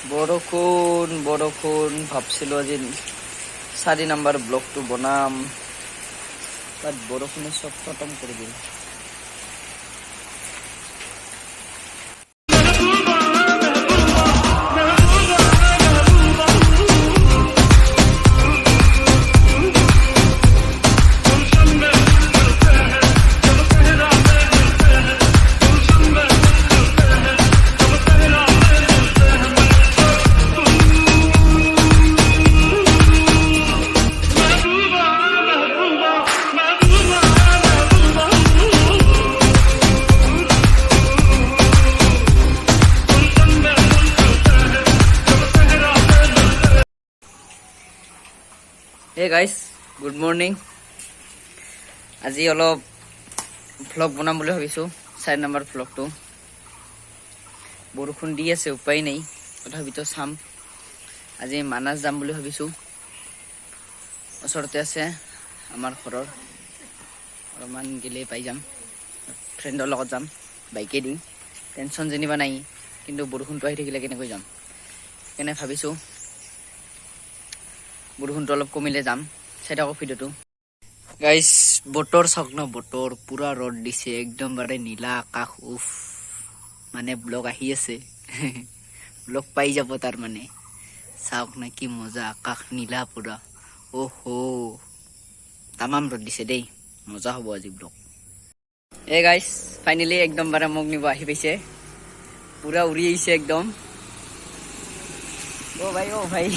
বৰষুণ ভাবছিলো আজি 4 নম্বৰ ব্লগটো বনাম, বাট বৰষুণে চব খতম কৰি দিল। Hey guys, good morning. আজি অলপ ভ্লগ বনাম বুলি ভাবিছোঁ, 4 নম্বৰ ভ্লগটো। বৰষুণ দি আছে, উপায় নাই, তথাপিতো চাম। আজি মানাছ যাম বুলি ভাবিছোঁ, ওচৰতে আছে আমাৰ ঘৰৰ, অলপমান গেলেই পাই যাম। ফ্ৰেণ্ডৰ লগত যাম বাইকে দি, টেনশ্যন যেনিবা নাই, কিন্তু বৰষুণটো আহি থাকিলে কেনেকৈ যাম, সেইকাৰণে ভাবিছোঁ বৰষুণটো অলপ কমিলে যাম। চাই থাকক ভিডিঅ'টো। গাইজ, বতৰ চাওক ন, বতৰ পুৰা ৰ'দ দিছে, একদম বাৰে নীলা আকাশ। উফ, মানে ব্লগ আহি আছে ব্লগ পাই যাব তাৰ মানে। চাওক না কি মজা, আকাশ নীলা পুৰা। অহ' তামাম ৰ'দ দিছে দেই, মজা হ'ব আজি ব্লগ। এই গাইজ, ফাইনেলি একদম বাৰে মোক নিব আহি পাইছে, পুৰা উৰি আহিছে একদম। অ' ভাই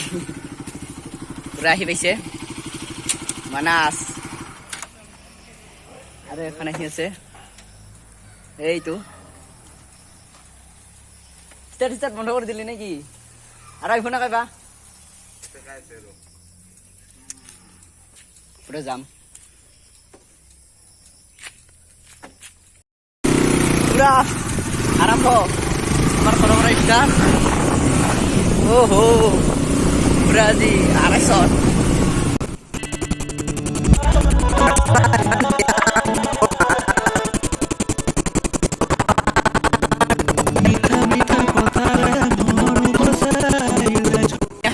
পুৰা আহি পাইছে মানাছ। আৰু এখন আহি আছে, এইটো ষ্টাৰ্ট বন্ধ কৰি দিলি নেকি? আৰু আহিব না কাইবা পুৰা যাম, পুৰা আৰম্ভ আমাৰ ঘৰৰ পৰা ষ্টাৰ্ট। পুৰা আজি 250।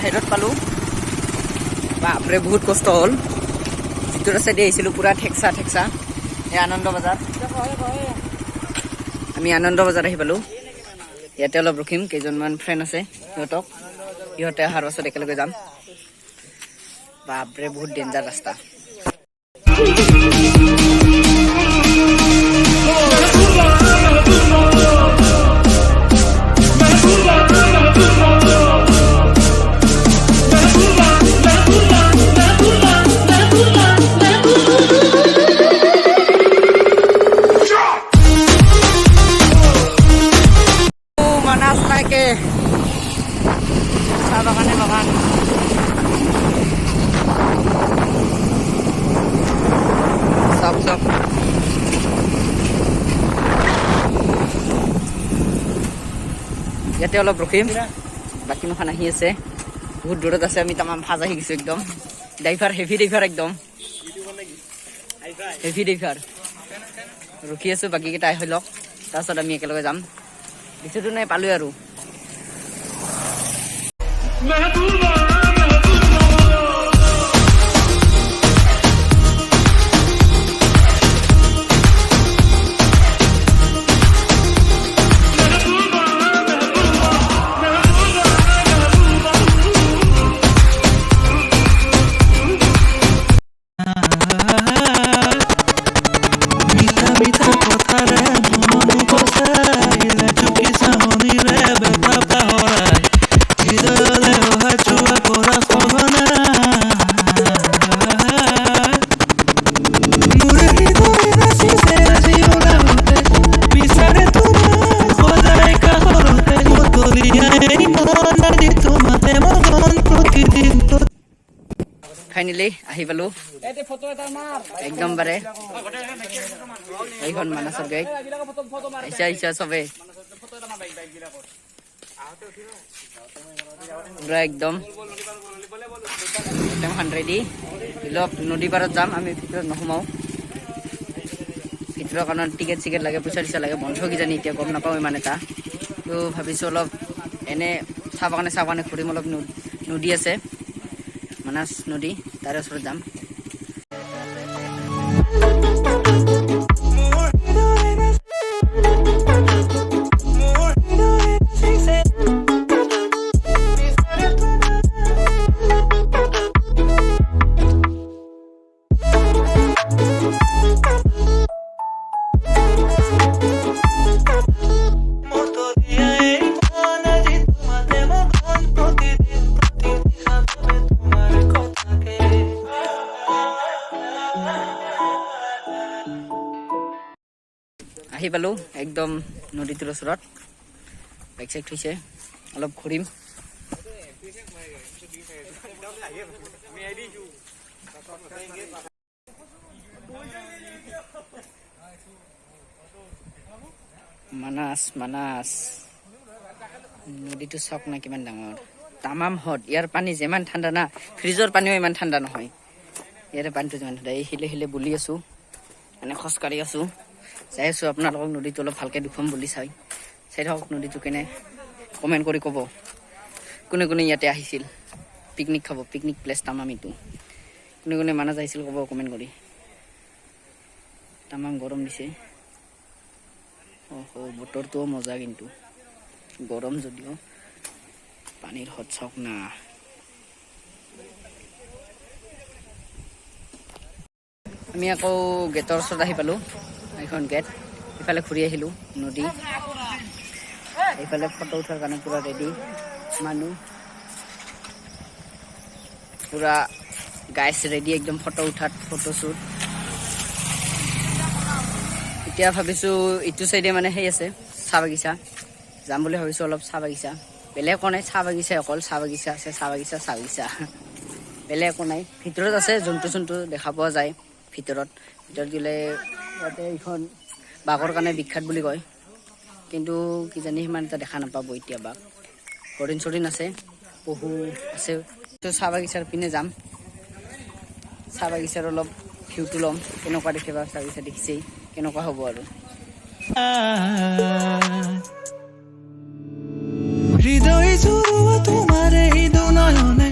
হেডত পালো, বাপৰে বহুত কষ্ট হ'ল। যিটো ৰাস্তাইদি আহিছিলোঁ পুৰা ঠেকচা। এই আনন্দ বজাৰ, আমি আনন্দ বজাৰ আহি পালোঁ। ইয়াতে অলপ ৰখিম, কেইজনমান ফ্ৰেণ্ড আছে, সিহঁতে অহাৰ পাছত একেলগে যাম। বাপৰে বহুত ডেঞ্জাৰ ৰাস্তা। মানাছ নাইকে চাহ বাগানে বাগান। চব ইয়াতে অলপ ৰখিম, বাকী মোখান আহি আছে, বহুত দূৰত আছে। আমি তামাম ফাজ আহি গৈছোঁ একদম। ড্ৰাইভাৰ হেভি ড্ৰাইভাৰ, একদম হেভি ড্ৰাইভাৰ। ৰখি আছোঁ, বাকীকেইটা আহি লওক, তাৰপাছত আমি একেলগে যাম। বেছিটো নাই, পালোঁ আৰু। ফাইনেলি আহি পালো একদম বাৰে। এইখন মানাছৰ গাড়ী আহিছা চবে, পুৰা একদম ৰেডি। নদী পাৰত যাম, আমি ভিতৰত নোসোমাও, ভিতৰৰ কাৰণে টিকেট লাগে, পইচা লাগে, বন্ধ কিজানি এতিয়া গম নাপাওঁ ইমান এটা। তো ভাবিছোঁ অলপ এনে চাহ বাগানে ঘূৰিম অলপ। নদী আছে, মানাছ নদী, তাৰে ওচৰত যাম। আহি পালোঁ একদম নদীটোৰ ওচৰত। বাইক চাইক থৈছে, অলপ ঘূৰিম। মানাছ নদীটো চাওক না কিমান ডাঙৰ, তামাম হট। ইয়াৰ পানী যিমান ঠাণ্ডা না, ফ্ৰিজৰ পানীও ইমান ঠাণ্ডা নহয়। ইয়াৰে পানীটো যিমান ঠাণ্ডা। এই শিলে বলি আছোঁ, মানে খোজকাঢ়ি আছোঁ, যাই আছোঁ। আপোনালোকক নদীটো অলপ ভালকৈ দেখুৱাম বুলি চাই থাকক। নদীটো কেনে কমেণ্ট কৰি ক'ব, কোনে কোনে ইয়াতে আহিছিল পিকনিক খাব। পিকনিক প্লেচ তামাম এইটো। কোনে মানাছ আহিছিল ক'ব কমেণ্ট কৰি। তামাম গৰম দিছে। বতৰটোও মজা, কিন্তু গৰম যদিও পানীৰ হট চাওক না। আমি আকৌ গেটৰ ওচৰত আহি পালোঁ। এইখন গেট, ইফালে ঘূৰি আহিলোঁ নদী। এইফালে ফটো উঠাৰ কাৰণে পূৰা ৰেডি মানুহ, পূৰা গাইছ ৰেডি একদম ফটো উঠাত, ফটোশ্বুট। এতিয়া ভাবিছোঁ ইটো চাইডে মানে সেই আছে চাহ বাগিচা, যাম বুলি ভাবিছোঁ অলপ চাহ বাগিচা। বেলেগ একো নাই, চাহ বাগিচা অকল। চাহ বাগিচা আছে, চাহ বাগিচা বেলেগ একো নাই। ভিতৰত আছে জন্তু দেখা পোৱা যায়। ভিতৰত গ'লে ইয়াতে এইখন বাঘৰ কাৰণে বিখ্যাত বুলি কয়, কিন্তু কিজানি সিমান এটা দেখা নাপাব এতিয়া বাঘ। হৰিণ চৰিণ আছে, পহু আছে। চাহ বাগিচাৰ পিনে যাম। চাহ বাগিচাৰ অলপ ভিউটো ল'ম, কেনেকুৱা দেখে বা। চাহ বাগিচা দেখিছেই কেনেকুৱা হ'ব আৰু। হৃদয় জুৰুৱা তোমাৰ এই দুনয়নে,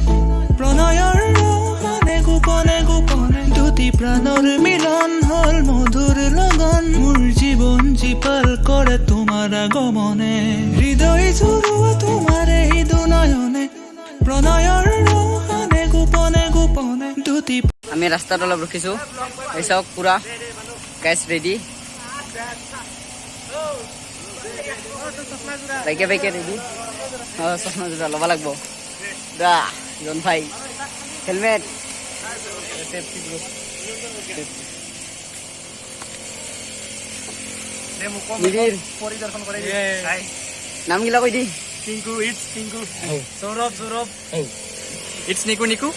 প্ৰণয়ৰ ৰহনে গোপনে গোপনে, দুটি প্ৰাণৰ মিলন হ'ল মধুৰ লগন। মোৰ জীৱন জীপাল কৰে তোমাৰ আগমনে। হৃদয় জুৰুৱা তোমাৰ এই দুনয়নে, প্ৰণয়ৰ ৰহনে গোপনে গোপনে, দুটি। আমি ৰাস্তাত অলপ ৰখিছোঁ, এই চাওক পূৰা গাইছ ৰেডি, বাইকে ৰেডি। চশমা জোৰা ল'ব লাগিব। জন ভাই হেলমেট, পৰিদৰ্শন কৰে। নামগিলা কৈ দি। টিংকু, ইটছ টিংকু। সৌৰভ, ইটছ নিকু।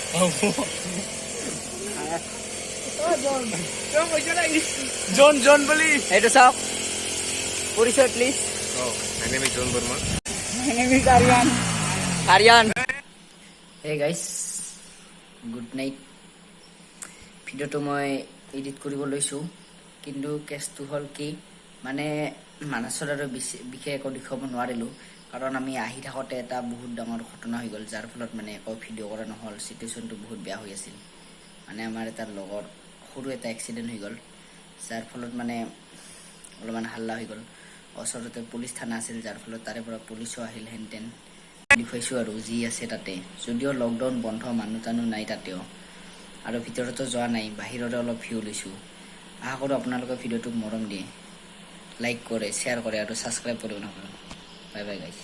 জন বুলি। এইটো চাওক পৰিচয় please. My name is John Burma. My name is Aryan. Hey guys, good night. ভিডিঅ'টো মই এডিট কৰিব লৈছোঁ, কিন্তু কেছটো হ'ল কি, মানে মানাছৰ আৰু বিশেষ একো দেখুৱাব নোৱাৰিলোঁ, কাৰণ আমি আহি থাকোঁতে এটা বহুত ডাঙৰ ঘটনা হৈ গ'ল, যাৰ ফলত মানে একো ভিডিঅ' কৰা নহ'ল। চিটুৱেশ্যনটো বহুত বেয়া হৈ আছিল। মানে আমাৰ এটা লগৰ সৰু এটা এক্সিডেণ্ট হৈ গ'ল, যাৰ ফলত মানে অলপমান হাল্লা হৈ গ'ল। ওচৰতে পুলিচ থানা আছিল, যাৰ ফলত তাৰে পৰা পুলিচো আহিল। হেনটেন দেখুৱাইছোঁ আৰু যি আছে তাতে। যদিও লকডাউন বন্ধ, মানুহ চানুহ নাই তাতেও, আৰু ভিতৰতো যোৱা নাই, বাহিৰতে অলপ ভিউ লৈছোঁ। আশা কৰোঁ আপোনালোকে ভিডিঅ'টোক মৰম দিয়ে, লাইক কৰে, শ্বেয়াৰ কৰে আৰু ছাবস্ক্ৰাইব কৰিব নকৰে। Bye bye guys.